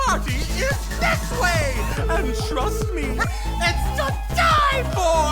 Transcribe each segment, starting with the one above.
party is this way! And trust me, it's to die for!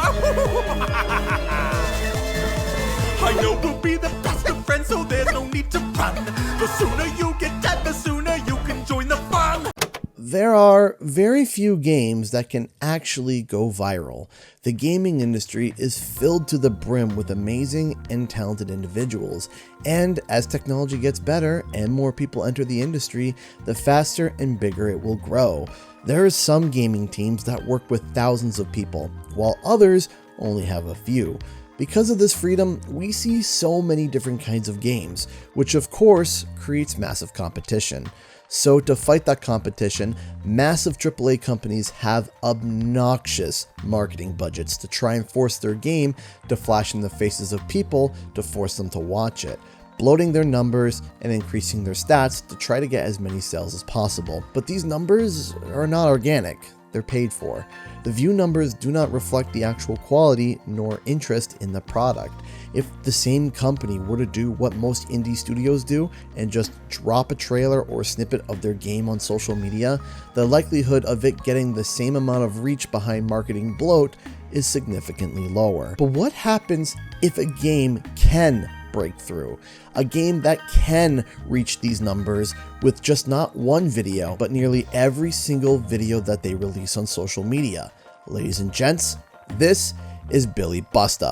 I know we'll be the best of friends, so there's no need to run. The sooner you get dead, the sooner you can join the fun. There are very few games that can actually go viral. The gaming industry is filled to the brim with amazing and talented individuals, and as technology gets better and more people enter the industry, the faster and bigger it will grow. There are some gaming teams that work with thousands of people, while others only have a few. Because of this freedom, we see so many different kinds of games, which of course creates massive competition. So to fight that competition, massive AAA companies have obnoxious marketing budgets to try and force their game to flash in the faces of people to force them to watch it, bloating their numbers and increasing their stats to try to get as many sales as possible. But these numbers are not organic, they're paid for. The view numbers do not reflect the actual quality nor interest in the product. If the same company were to do what most indie studios do and just drop a trailer or snippet of their game on social media, the likelihood of it getting the same amount of reach behind marketing bloat is significantly lower. But what happens if a game can break through? A game that can reach these numbers with just not one video, but nearly every single video that they release on social media. Ladies and gents, this is Billie Bust.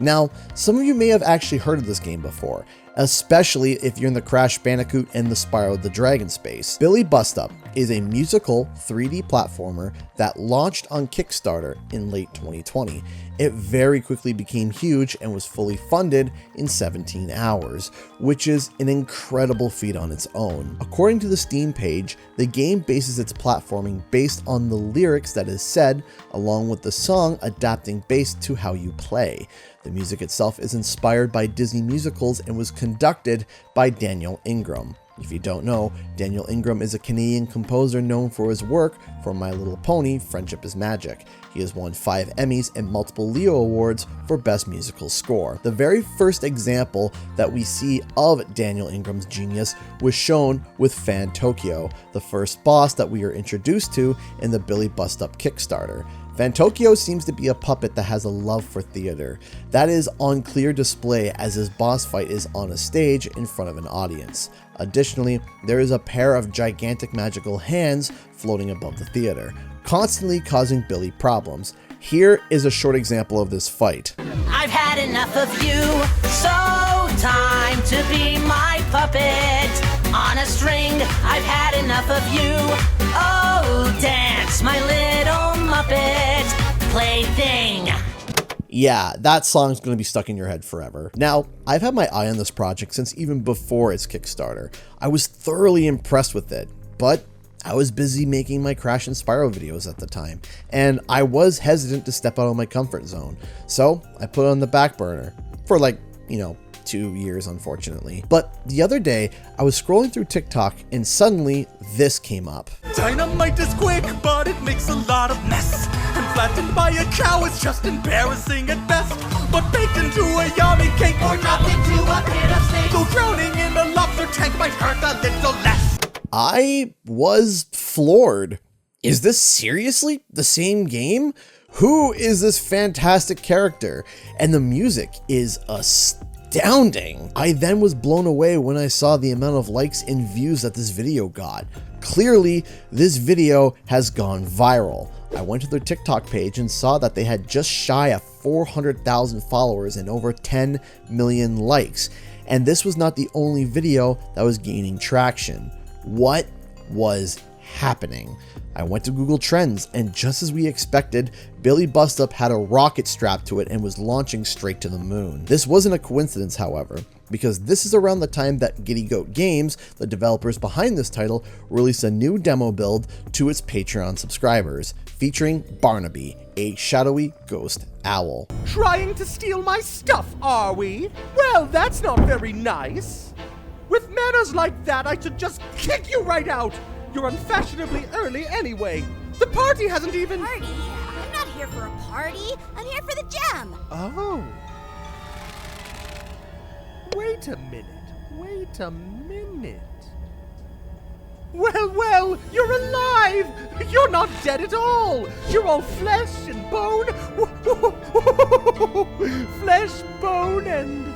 Now, some of you may have actually heard of this game before, especially if you're in the Crash Bandicoot and the Spyro the Dragon space. Billie Bust is a musical 3D platformer that launched on Kickstarter in late 2020. It very quickly became huge and was fully funded in 17 hours, which is an incredible feat on its own. According to the Steam page, the game bases its platforming based on the lyrics that is said, along with the song adapting based to how you play. The music itself is inspired by Disney musicals and was conducted by Daniel Ingram. If you don't know, Daniel Ingram is a Canadian composer known for his work for My Little Pony: Friendship is Magic. He has won 5 Emmys and multiple Leo Awards for Best Musical Score. The very first example that we see of Daniel Ingram's genius was shown with Fan Tokyo, the first boss that we are introduced to in the Billie Bust Kickstarter. Fantokyo seems to be a puppet that has a love for theater. That is on clear display as his boss fight is on a stage in front of an audience. Additionally, there is a pair of gigantic magical hands floating above the theater, constantly causing Billie problems. Here is a short example of this fight. I've had enough of you, so time to be my puppet. On a string, I've had enough of you. Oh, dance, my little Muppet plaything. Yeah, that song's going to be stuck in your head forever. Now, I've had my eye on this project since even before its Kickstarter. I was thoroughly impressed with it, but I was busy making my Crash and Spyro videos at the time, and I was hesitant to step out of my comfort zone. So I put it on the back burner for 2 years, unfortunately. But the other day, I was scrolling through TikTok and suddenly this came up. Dynamite is quick, but it makes a lot of mess. And flattened by a cow is just embarrassing at best. But baked into a yummy cake or dropped into a pit of snakes. So drowning in a lobster tank might hurt a little less. I was floored. Is this seriously the same game? Who is this fantastic character? And the music is astounding. I then was blown away when I saw the amount of likes and views that this video got. Clearly, this video has gone viral. I went to their TikTok page and saw that they had just shy of 400,000 followers and over 10 million likes. And this was not the only video that was gaining traction. What was happening? I went to Google Trends, and just as we expected, Billie Bust had a rocket strapped to it and was launching straight to the moon. This wasn't a coincidence, however, because this is around the time that Giddy Goat Games, the developers behind this title, released a new demo build to its Patreon subscribers, featuring Barnaby, a shadowy ghost owl. Trying to steal my stuff, are we? Well, that's not very nice. With manners like that, I should just kick you right out. You're unfashionably early anyway. The party hasn't even... Party? I'm not here for a party. I'm here for the jam. Oh. Wait a minute. Well, well, you're alive! You're not dead at all! You're all flesh and bone! Flesh, bone, and...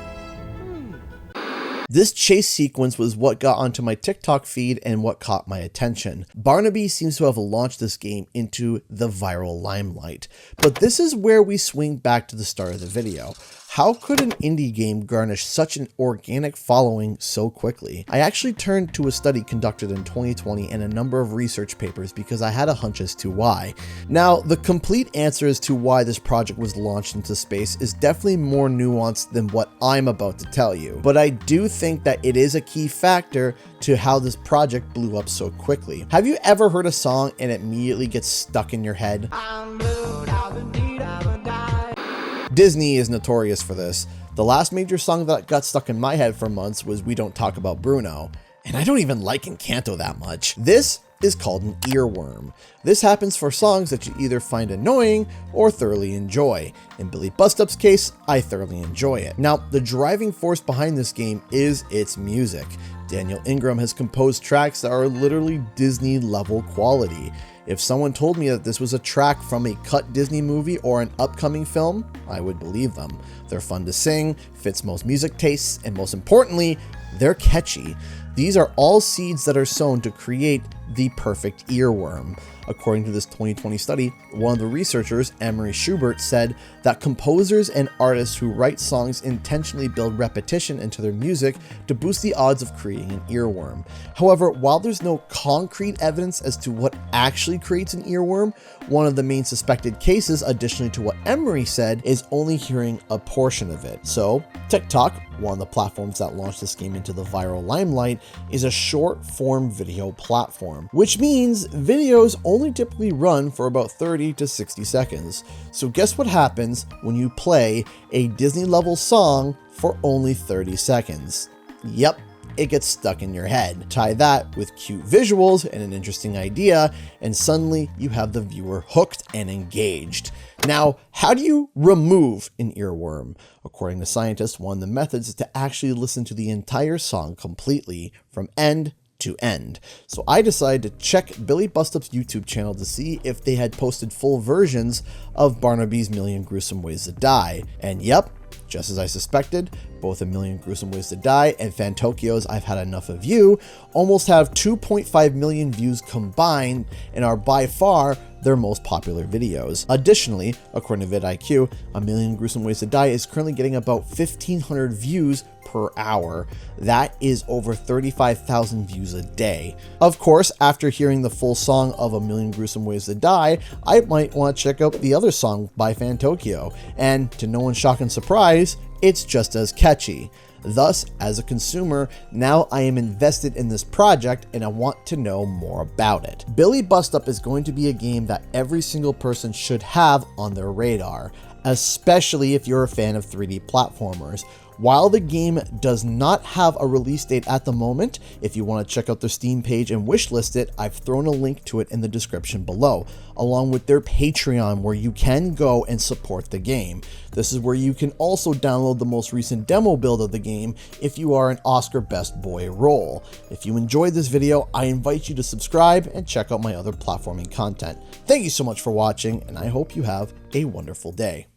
This chase sequence was what got onto my TikTok feed and what caught my attention. Barnaby seems to have launched this game into the viral limelight. But this is where we swing back to the start of the video. How could an indie game garnish such an organic following so quickly? I actually turned to a study conducted in 2020 and a number of research papers because I had a hunch as to why. Now, the complete answer as to why this project was launched into space is definitely more nuanced than what I'm about to tell you, but I do think that it is a key factor to how this project blew up so quickly. Have you ever heard a song and it immediately gets stuck in your head? Disney is notorious for this. The last major song that got stuck in my head for months was We Don't Talk About Bruno, and I don't even like Encanto that much. This is called an earworm. This happens for songs that you either find annoying or thoroughly enjoy. In Billie Bust's case, I thoroughly enjoy it. Now, the driving force behind this game is its music. Daniel Ingram has composed tracks that are literally Disney level quality. If someone told me that this was a track from a cut Disney movie or an upcoming film, I would believe them. They're fun to sing, fits most music tastes, and most importantly, they're catchy. These are all seeds that are sown to create the perfect earworm. According to this 2020 study, one of the researchers, Emery Schubert, said that composers and artists who write songs intentionally build repetition into their music to boost the odds of creating an earworm. However, while there's no concrete evidence as to what actually creates an earworm, one of the main suspected cases, additionally to what Emery said, is only hearing a portion of it. So, TikTok, one of the platforms that launched this game into the viral limelight, is a short-form video platform, which means videos only typically run for about 30 to 60 seconds. So guess what happens when you play a Disney-level song for only 30 seconds? Yep, it gets stuck in your head. Tie that with cute visuals and an interesting idea, and suddenly you have the viewer hooked and engaged. Now, how do you remove an earworm? According to scientists, one of the methods is to actually listen to the entire song completely from end to end. So I decided to check Billie Bust's YouTube channel to see if they had posted full versions of Barnaby's Million Gruesome Ways to Die. And yep, just as I suspected, both A Million Gruesome Ways to Die and Fantokio's I've Had Enough of You almost have 2.5 million views combined and are by far their most popular videos. Additionally, according to vidIQ, A Million Gruesome Ways to Die is currently getting about 1,500 views per hour. That is over 35,000 views a day. Of course, after hearing the full song of A Million Gruesome Ways to Die, I might want to check out the other song by Fantokio, and to no one's shock and surprise, it's just as catchy. Thus, as a consumer, now I am invested in this project and I want to know more about it. Billie Bust is going to be a game that every single person should have on their radar, especially if you're a fan of 3D platformers. While the game does not have a release date at the moment, if you want to check out their Steam page and wishlist it, I've thrown a link to it in the description below, along with their Patreon where you can go and support the game. This is where you can also download the most recent demo build of the game if you are an Oscar Best Boy role. If you enjoyed this video, I invite you to subscribe and check out my other platforming content. Thank you so much for watching, and I hope you have a wonderful day.